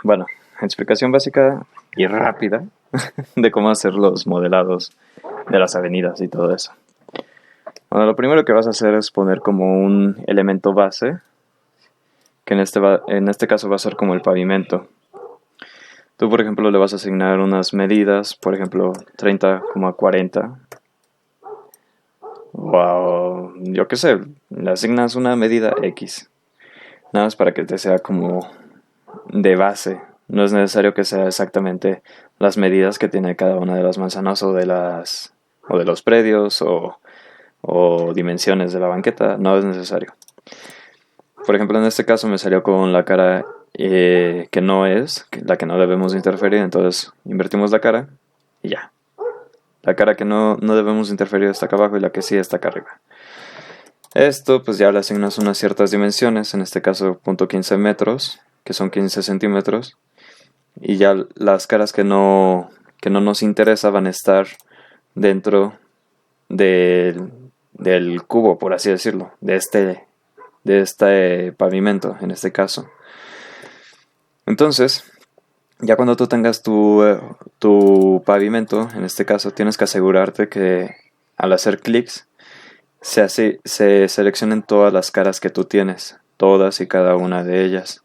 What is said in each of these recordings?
Bueno, explicación básica y rápida de cómo hacer los modelados de las avenidas y todo eso. Bueno, lo primero que vas a hacer es poner como un elemento base, que en este caso va a ser como el pavimento. Tú, por ejemplo, le vas a asignar unas medidas, por ejemplo, 30,40. O yo qué sé, le asignas una medida X. Nada más para que te sea como de base. No es necesario que sea exactamente las medidas que tiene cada una de las manzanas o de los predios o dimensiones de la banqueta. No es necesario. Por ejemplo, en este caso me salió con la cara que no es, la que no debemos interferir. Entonces invertimos la cara y ya. La cara que no debemos interferir está acá abajo y la que sí está acá arriba. Esto pues ya le asignas unas ciertas dimensiones, en este caso .15 metros, que son 15 centímetros. Y ya las caras que no nos interesa van a estar dentro del cubo, por así decirlo, de este pavimento, en este caso. Entonces, ya cuando tú tengas tu pavimento, en este caso, tienes que asegurarte que al hacer clics se seleccionen todas las caras que tú tienes, todas y cada una de ellas.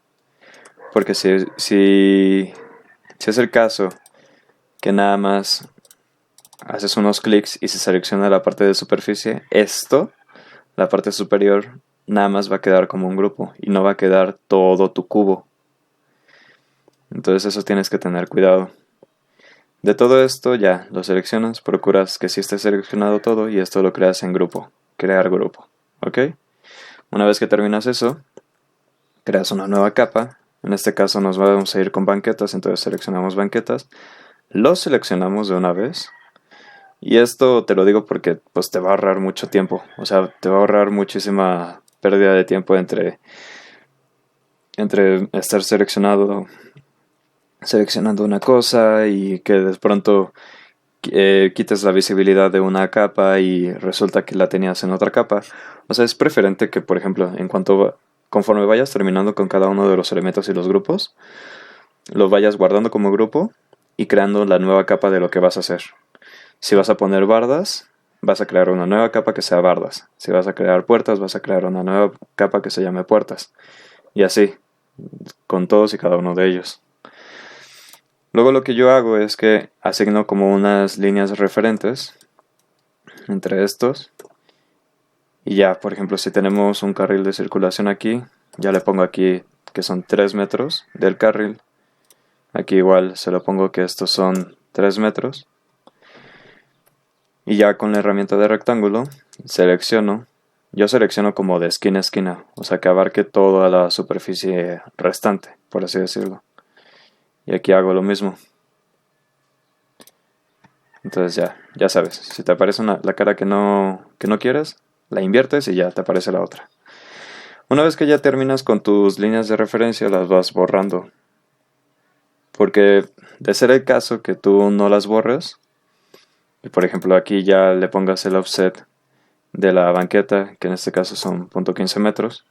Porque si es el caso que nada más haces unos clics y se selecciona la parte de superficie, la parte superior, nada más va a quedar como un grupo y no va a quedar todo tu cubo. Entonces eso tienes que tener cuidado. De todo esto ya lo seleccionas, procuras que sí esté seleccionado todo y esto lo creas en grupo, crear grupo, ¿ok? Una vez que terminas eso, creas una nueva capa. En este caso nos vamos a ir con banquetas, entonces seleccionamos banquetas, lo seleccionamos de una vez. Y esto te lo digo porque pues te va a ahorrar mucho tiempo, o sea, te va a ahorrar muchísima pérdida de tiempo entre estar seleccionando una cosa y que de pronto quites la visibilidad de una capa y resulta que la tenías en otra capa. O sea, es preferente que, por ejemplo, conforme vayas terminando con cada uno de los elementos y los grupos, los vayas guardando como grupo y creando la nueva capa de lo que vas a hacer. Si vas a poner bardas, vas a crear una nueva capa que sea bardas. Si vas a crear puertas, vas a crear una nueva capa que se llame puertas. Y así, con todos y cada uno de ellos. Luego lo que yo hago es que asigno como unas líneas referentes entre estos. Y ya, por ejemplo, si tenemos un carril de circulación aquí, ya le pongo aquí que son 3 metros del carril. Aquí igual se lo pongo que estos son 3 metros. Y ya con la herramienta de rectángulo yo selecciono como de esquina a esquina, o sea que abarque toda la superficie restante, por así decirlo. Y aquí hago lo mismo. Entonces ya sabes, si te aparece la cara que no quieres, la inviertes y ya te aparece la otra. Una vez que ya terminas con tus líneas de referencia, las vas borrando. Porque de ser el caso que tú no las borres, y por ejemplo aquí ya le pongas el offset de la banqueta, que en este caso son .15 metros,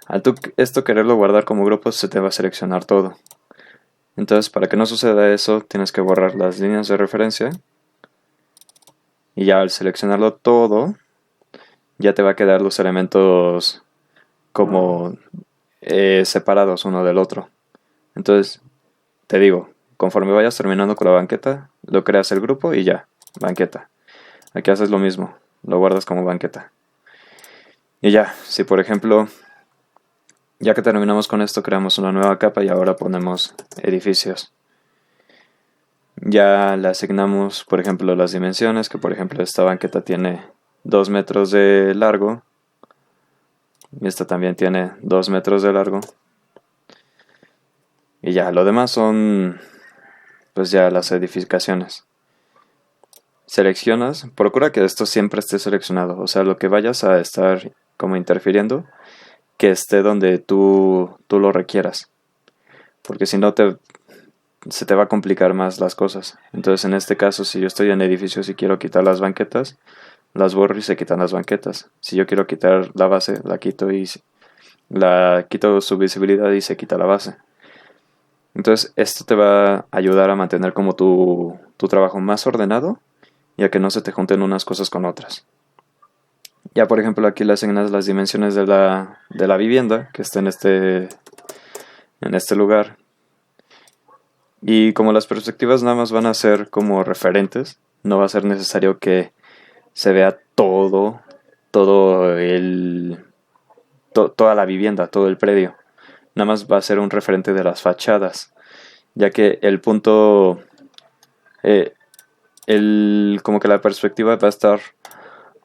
al tú esto quererlo guardar como grupo se te va a seleccionar todo. Entonces para que no suceda eso tienes que borrar las líneas de referencia y ya al seleccionarlo todo ya te va a quedar los elementos como separados uno del otro. Entonces te digo, conforme vayas terminando con la banqueta, lo creas el grupo y ya, banqueta. Aquí haces lo mismo, lo guardas como banqueta. Y ya, si por ejemplo, ya que terminamos con esto, creamos una nueva capa y ahora ponemos edificios. Ya le asignamos, por ejemplo, las dimensiones, que por ejemplo esta banqueta tiene 2 metros de largo y esta también tiene 2 metros de largo. Y ya, lo demás son pues ya las edificaciones. Seleccionas, procura que esto siempre esté seleccionado, o sea, lo que vayas a estar como interfiriendo, que esté donde tú lo requieras, porque si no se te va a complicar más las cosas. Entonces en este caso, si yo estoy en edificios y quiero quitar las banquetas, las borro y se quitan las banquetas. Si yo quiero quitar la base, la quito su visibilidad y se quita la base. Entonces esto te va a ayudar a mantener como tu trabajo más ordenado y a que no se te junten unas cosas con otras. Ya por ejemplo aquí le asignas las dimensiones de la vivienda que está en este lugar. Y como las perspectivas nada más van a ser como referentes, no va a ser necesario que se vea toda la vivienda, todo el predio. Nada más va a ser un referente de las fachadas, ya que el punto, eh, como que la perspectiva va a estar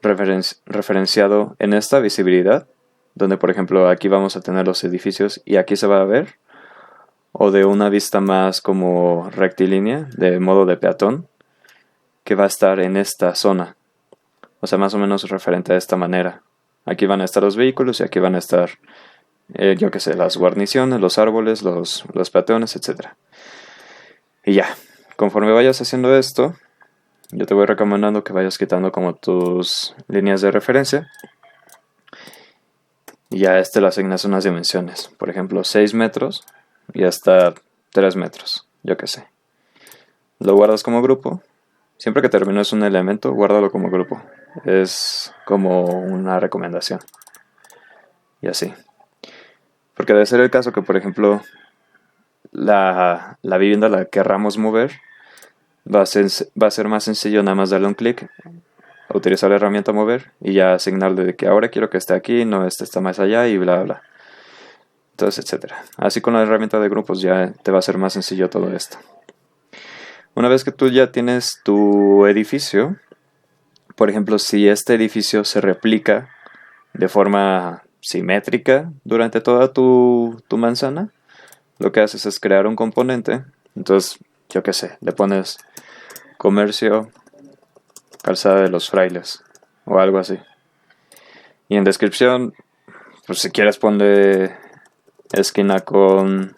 referenciado en esta visibilidad, donde por ejemplo aquí vamos a tener los edificios y aquí se va a ver, o de una vista más como rectilínea, de modo de peatón, que va a estar en esta zona. O sea, más o menos referente a esta manera. Aquí van a estar los vehículos y aquí van a estar, yo qué sé, las guarniciones, los árboles, los peatones, etc. Y ya, conforme vayas haciendo esto, yo te voy recomendando que vayas quitando como tus líneas de referencia. Y ya le asignas unas dimensiones. Por ejemplo, 6 metros y hasta 3 metros, yo qué sé. Lo guardas como grupo. Siempre que termines un elemento, guárdalo como grupo. Es como una recomendación. Y así. Porque debe ser el caso que, por ejemplo, la vivienda la querramos mover, va a ser más sencillo nada más darle un clic, utilizar la herramienta mover y ya asignarle de que ahora quiero que esté aquí, no este está más allá y bla bla. Entonces, etcétera. Así con la herramienta de grupos ya te va a ser más sencillo todo esto. Una vez que tú ya tienes tu edificio, por ejemplo, si este edificio se replica de forma simétrica durante toda tu manzana, lo que haces es crear un componente. Entonces, yo qué sé, le pones comercio, calzada de los frailes o algo así. Y en descripción, pues si quieres ponle esquina con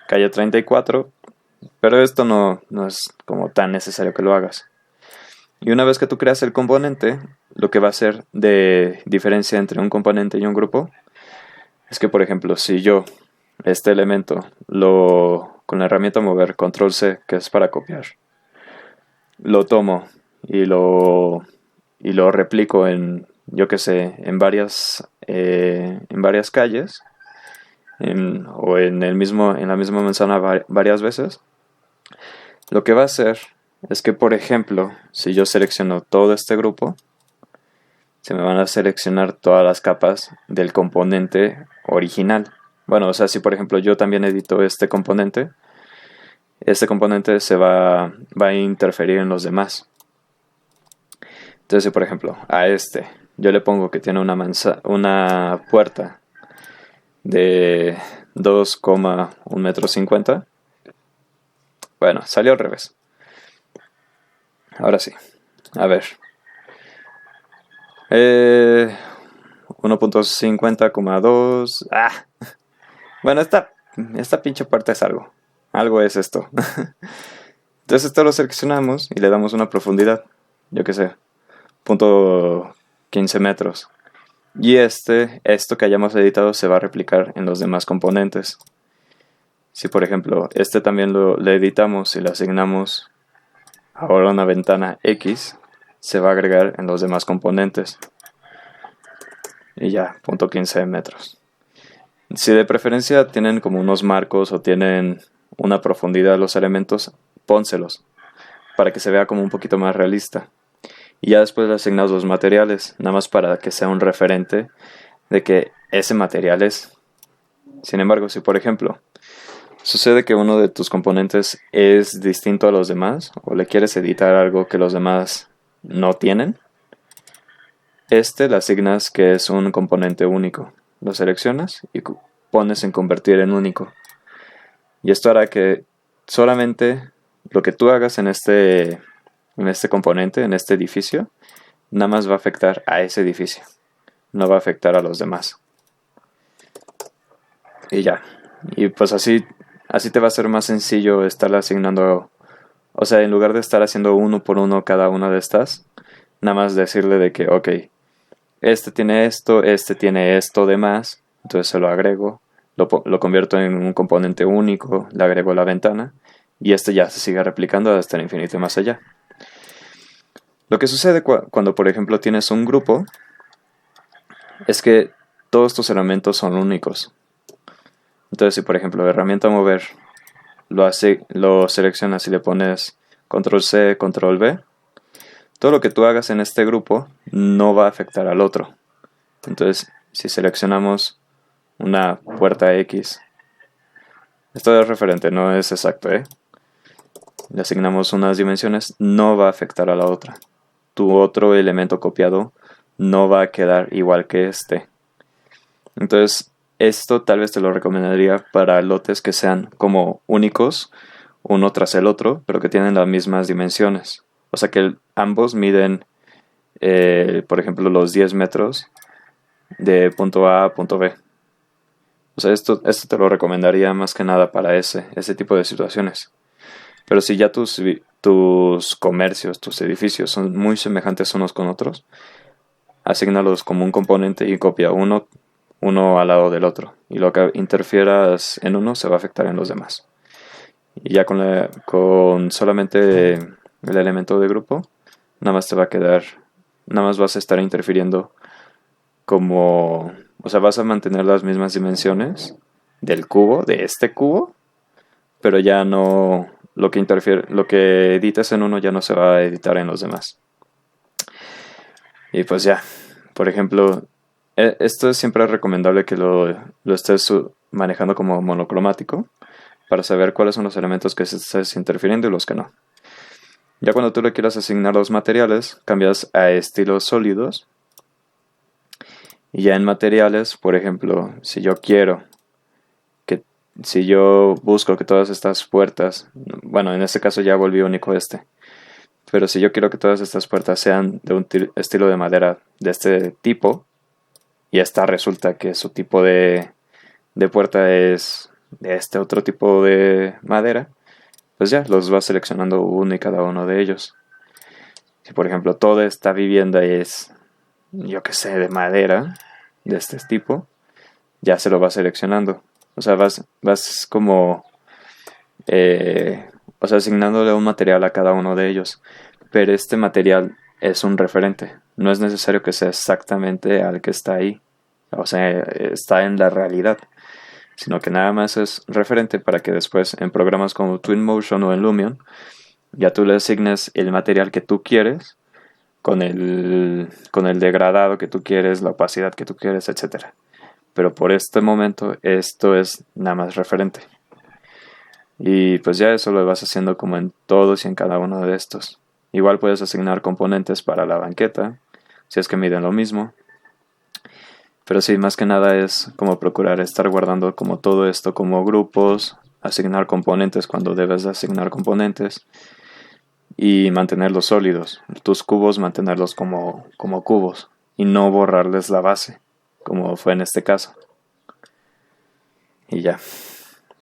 calle 34, pero esto no es como tan necesario que lo hagas. Y una vez que tú creas el componente, lo que va a ser de diferencia entre un componente y un grupo es que, por ejemplo, si yo este elemento con la herramienta mover, control C, que es para copiar, lo tomo y lo replico en, yo que sé, en varias calles o en la misma manzana varias veces, lo que va a hacer es que, por ejemplo, si yo selecciono todo este grupo, se me van a seleccionar todas las capas del componente original. Bueno, o sea, si por ejemplo yo también edito este componente se va a interferir en los demás. Entonces, si por ejemplo a yo le pongo que tiene una puerta de 2,150 metros. Bueno, salió al revés. Ahora sí. A ver. 1,50,2. Bueno, esta pinche puerta es algo. Algo es esto. Entonces esto lo seleccionamos y le damos una profundidad. Yo qué sé. 0,15 metros. Y esto que hayamos editado se va a replicar en los demás componentes. Si por ejemplo también le editamos y le asignamos ahora una ventana X, se va a agregar en los demás componentes. Y ya, 0,15 metros. Si de preferencia tienen como unos marcos o tienen una profundidad los elementos, pónselos para que se vea como un poquito más realista. Y ya después le asignas los materiales, nada más para que sea un referente de que ese material es. Sin embargo, si por ejemplo sucede que uno de tus componentes es distinto a los demás o le quieres editar algo que los demás no tienen, le asignas que es un componente único. Lo seleccionas y pones en convertir en único. Y esto hará que solamente lo que tú hagas en este componente, en este edificio, nada más va a afectar a ese edificio. No va a afectar a los demás. Y ya. Y pues así te va a ser más sencillo estar asignando. O sea, en lugar de estar haciendo uno por uno cada una de estas, nada más decirle de que, ok, tiene esto de más, entonces se lo agrego. lo convierto en un componente único, le agrego la ventana y este ya se sigue replicando hasta el infinito y más allá. Lo que sucede cuando, por ejemplo, tienes un grupo es que todos tus elementos son únicos. Entonces, si por ejemplo, herramienta mover lo seleccionas y le pones control C, control V, todo lo que tú hagas en este grupo no va a afectar al otro. Entonces, si seleccionamos una puerta X, esto es referente, no es exacto, le asignamos unas dimensiones, no va a afectar a la otra. Tu otro elemento copiado no va a quedar igual que este. Entonces, esto tal vez te lo recomendaría para lotes que sean como únicos, uno tras el otro, pero que tienen las mismas dimensiones. O sea que ambos miden, por ejemplo, los 10 metros de punto A a punto B. O sea, esto te lo recomendaría más que nada para ese tipo de situaciones. Pero si ya tus comercios, tus edificios son muy semejantes unos con otros, asígnalos como un componente y copia uno al lado del otro. Y lo que interfieras en uno se va a afectar en los demás. Y ya con solamente el elemento de grupo, nada más te va a quedar, nada más vas a estar interfiriendo como, o sea, vas a mantener las mismas dimensiones del cubo, de este cubo, pero ya no, lo que edites en uno ya no se va a editar en los demás. Y pues ya, por ejemplo, esto es siempre recomendable que lo estés manejando como monocromático para saber cuáles son los elementos que se estás interfiriendo y los que no. Ya cuando tú le quieras asignar los materiales, cambias a estilos sólidos. Y ya en materiales, por ejemplo, si yo busco que todas estas puertas, bueno, en este caso ya volví único pero si yo quiero que todas estas puertas sean de un estilo de madera de este tipo, y esta resulta que su tipo de puerta es de este otro tipo de madera, pues ya los vas seleccionando uno y cada uno de ellos. Si por ejemplo toda esta vivienda es, yo que sé, de madera de este tipo, ya se lo vas seleccionando. O sea, vas como asignándole un material a cada uno de ellos. Pero este material es un referente. No es necesario que sea exactamente al que está ahí. O sea, está en la realidad. Sino que nada más es referente para que después en programas como Twinmotion o en Lumion ya tú le asignes el material que tú quieres con el degradado que tú quieres, la opacidad que tú quieres, etcétera. Pero por este momento esto es nada más referente. Y pues ya eso lo vas haciendo como en todos y en cada uno de estos. Igual puedes asignar componentes para la banqueta, si es que miden lo mismo. Pero sí, más que nada es como procurar estar guardando como todo esto como grupos, asignar componentes cuando debes de asignar componentes y mantenerlos sólidos. Tus cubos mantenerlos como cubos y no borrarles la base, como fue en este caso. Y ya.